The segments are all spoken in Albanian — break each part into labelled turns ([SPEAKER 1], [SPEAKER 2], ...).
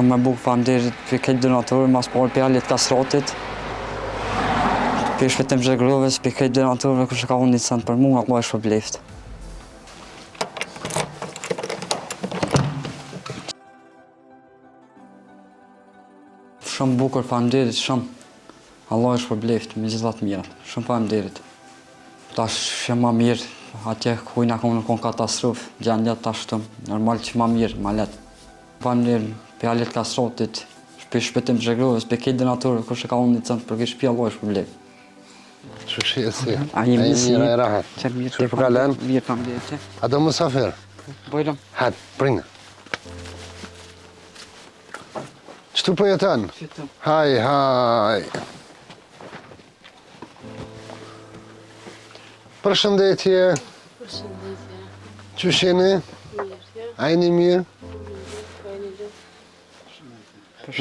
[SPEAKER 1] Shumë me bukë faleminderit për këtë donatorë, mas parë për Alet Kasratit. Për shpëtim Zhegrovës, për këtë donatorëve kush ka unë një cent për mua, Allah e shpërbleft. Shumë bukur, faleminderit shumë. Allah e shpërbleft me gjitha të mira. Shumë faleminderit. Tash që më mirë, atje ku na konë katastrofë, gjendja tash të normal që më mirë, më lehtë. Faleminderit për Alet Kasratit, për shpëtim Zhegrovës, për këtë donatorë kush ka unë një cent për këtë shtëpi, Allah e shpërbleft.
[SPEAKER 2] شو شيء يصير؟
[SPEAKER 1] أي
[SPEAKER 2] ميرا يا راحت كيف قالن؟
[SPEAKER 1] مير فهمتي؟
[SPEAKER 2] هذا مسافر
[SPEAKER 1] بويلم
[SPEAKER 2] هات برينا شتو بيتان؟
[SPEAKER 1] شتو
[SPEAKER 2] هاي Përshëndetje. Qysh jeni? A jeni mirë?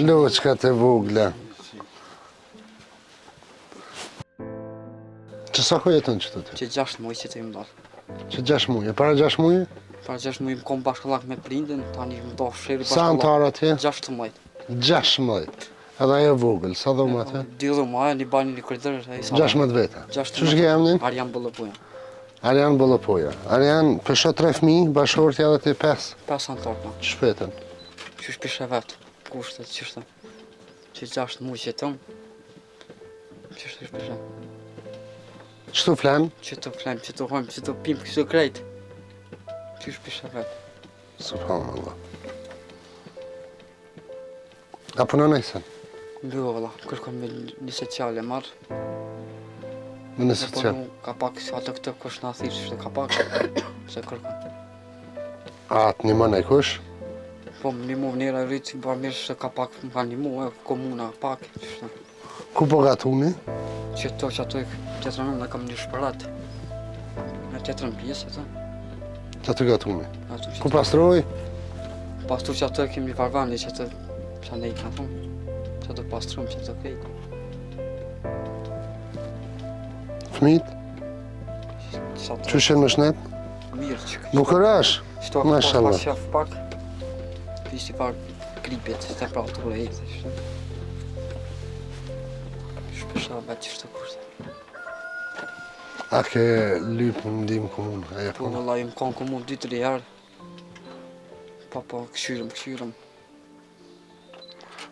[SPEAKER 2] Loçkat e vogla. Që sa ko jeton qëto ty?
[SPEAKER 1] Që 6 muaj që të im dalë.
[SPEAKER 2] Që 6 muaj? Para 6 muaj?
[SPEAKER 1] Para 6 muaj më kom bashkëllak me prindin, tani më do sheri
[SPEAKER 2] Sa antar atje?
[SPEAKER 1] 6 muaj.
[SPEAKER 2] 6 muaj. Edhe ajo vogël, sa dhoma atje?
[SPEAKER 1] 2 dhoma, një bani një koridor.
[SPEAKER 2] 16 veta. Qysh ke emnin?
[SPEAKER 1] Arjan Bollopoja.
[SPEAKER 2] Arjan Bollopoja. Arjan, pësho 3 fëmijë, bashkëshortja edhe ti 5?
[SPEAKER 1] 5 antar, po.
[SPEAKER 2] Që shpetën?
[SPEAKER 1] Qysh pishe vetë, kushtet, qështë. Që 6 muaj që tëm. Qështë pishe.
[SPEAKER 2] Qëtu flen?
[SPEAKER 1] Që të flem, që të hojmë, që të pim, që të krejt. Qysh pishe vetë.
[SPEAKER 2] Subhanallah. A punon ejsen?
[SPEAKER 1] Jo, valla, kërkon me një sociale marrë.
[SPEAKER 2] Me në social?
[SPEAKER 1] Ka pak, ato këtë kush në thirë, që ka pak, se kërkon.
[SPEAKER 2] A të një mënë e kush?
[SPEAKER 1] Po, një mu njëra rritë, ba mirë që ka pak, më ka një mu, komuna pak, qështë.
[SPEAKER 2] Ku po gatuni?
[SPEAKER 1] Që to që ato tjetërën në kam një shpërat. Në tjetërën pjesë, ato.
[SPEAKER 2] Që aty gatuni?
[SPEAKER 1] Ku
[SPEAKER 2] Ku pastroj?
[SPEAKER 1] pastur që ato kemi një varvani që të që ne i kanë thonë. Që të pastruam, që të kejtë.
[SPEAKER 2] Fmit? Që shenë më shnet?
[SPEAKER 1] Mirë që kështë.
[SPEAKER 2] Bukurësh?
[SPEAKER 1] Shto
[SPEAKER 2] Mashallah.
[SPEAKER 1] pas qef pak. Ishtë i farë gripet, temperaturë e jetë, shtë. Shpesha vetë që shtë kurse.
[SPEAKER 2] A ke lypë në ndimë komunë? A e
[SPEAKER 1] Po,
[SPEAKER 2] punë?
[SPEAKER 1] vëlla, im kanë komunë 2-3 herë. Po, këshyrëm.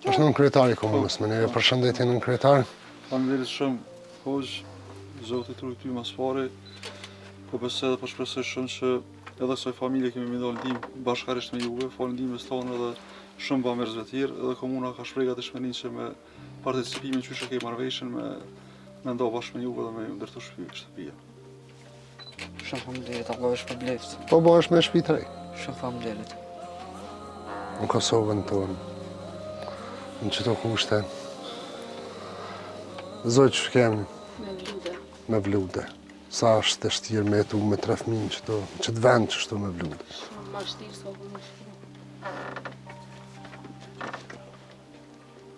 [SPEAKER 2] Është nën kryetari komunës, me neve përshëndetje nën kryetar.
[SPEAKER 3] Faleminderit shumë, hoqë, Zotit rujty mas pare, po besoj edhe po shpresoj shumë që edhe kësaj familje kemi me dalë ndihmë bashkarisht me juve, falë ndihmës tonë edhe shumë bamirësve tjerë, edhe komuna ka shpreh gatishmërinë që me participimin qysh e ke marrëveshjen me ndo bashkë me juve dhe me ndërtu shtëpia.
[SPEAKER 1] Shumë faleminderit, Allah e shpërbleft.
[SPEAKER 2] Po bëhesh me shtëpi të re.
[SPEAKER 1] Shumë faleminderit.
[SPEAKER 2] Në Kosovën tonë, në qëto kushte. Zoj që kemi? Me vlude. Sa është e shtirë me jetu me 3 fëmijë qëto, qëtë vend që shto me vlude.
[SPEAKER 4] Shumë ma shtirë sa për më shtirë.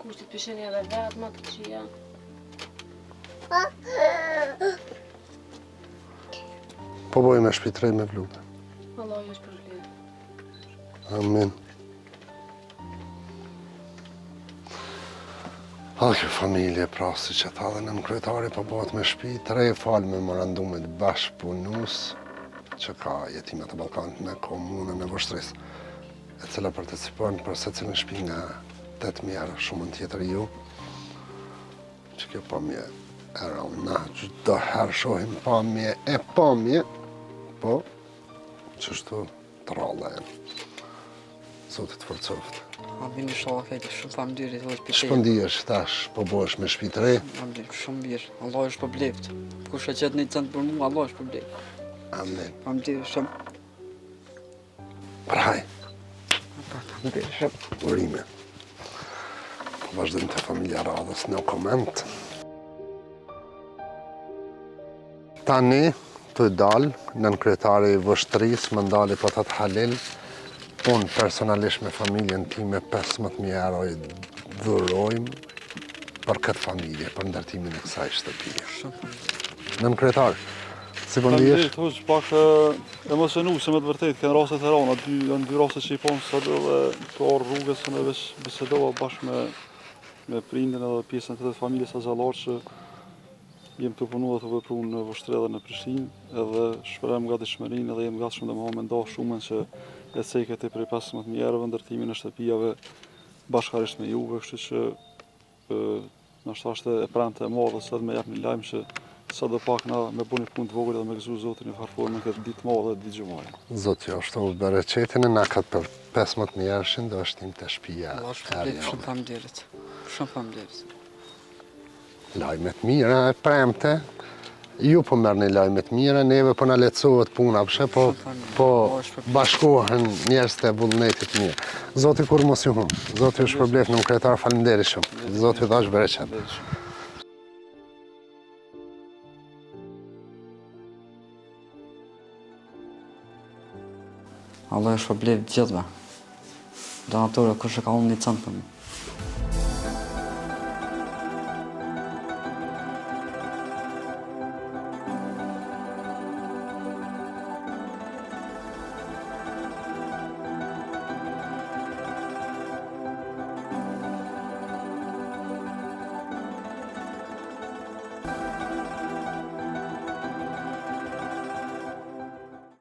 [SPEAKER 4] Kushtit pësheni edhe vetë, ma të qia.
[SPEAKER 2] Po boj me shtëpi të re me vlude.
[SPEAKER 4] Allah ju është përshletë.
[SPEAKER 2] Amin. A kjo familje prasi që tha dhe nën kryetari po bëhet me shtëpi të re falë me memorandumit bashkëpunus që ka Jetimet e Ballkanit në komunën e Vështrisë, e cila participon për secilën shtëpi nga 8.000 euro, shumën tjetër ju. Që kjo pamje e rona, çdo herë shohim pamje e pamje, po çështu të ralla e. Zotit forcoft.
[SPEAKER 1] Amin inshallah kejtë, shumë faleminderit hoqë për
[SPEAKER 2] Shpo ndihesh tash, po bëhesh me shtëpi të re?
[SPEAKER 1] Amin, shumë mirë, Allah është përbleft. Kush e qëtë një cent për mua, Allah është përbleft.
[SPEAKER 2] Amin.
[SPEAKER 1] Faleminderit shumë.
[SPEAKER 2] Praj,
[SPEAKER 1] Faleminderit shumë.
[SPEAKER 2] urime. Po vazhdojmë të familja radhës në koment. Tani, të dalë, nën kryetari i Vështrisë, më ndali po thot Halil, unë personalisht me familjen time 15.000 euro i dhurojmë për këtë familje, për ndërtimin e kësaj shtëpie.
[SPEAKER 1] Shumë faleminderit.
[SPEAKER 2] Nën kryetar, Si po ndihesh?
[SPEAKER 3] Faleminderit, hoq, pak emocionuese me të vërtet, kanë raste të rana, janë dy raste që i pam sado dhe të orë rrugës në veç bisedova bashkë me prindin edhe pjesën të familjes Azalar që jem të punu dhe të vepru në Voshtre dhe në Prishtinë, edhe shprem nga dëshmërinë edhe jem gatshëm dhe me nda shumën që e ceket e prej 15 erëve ndërtimin e shtëpijave bashkarisht me juve, kështu që nashta është e premte e madhe sot me jap një lajm që sa do pak na me bu një punë të vogël dhe me gëzu Zotin në farforë në këtë ditë madhe dhe ditë gjumaja.
[SPEAKER 2] Zoti ashtu bereqetin e na këtë për 15 ershin do është tim të shpia.
[SPEAKER 1] Shumë faleminderit. Shumë faleminderit.
[SPEAKER 2] Lajmet mira e premte. Ju po merrni lajmet mira, neve po na lehtësohet puna, po bashkohen njerëz të vullnetit mirë. Zoti kur mos ju humb. Zoti ju shpërbleft në kryetar, faleminderit shumë. Zoti ju dash bereqet.
[SPEAKER 1] Allah e shpërbleft gjithëve. Donatorë kush e ka unë një cënë për mi.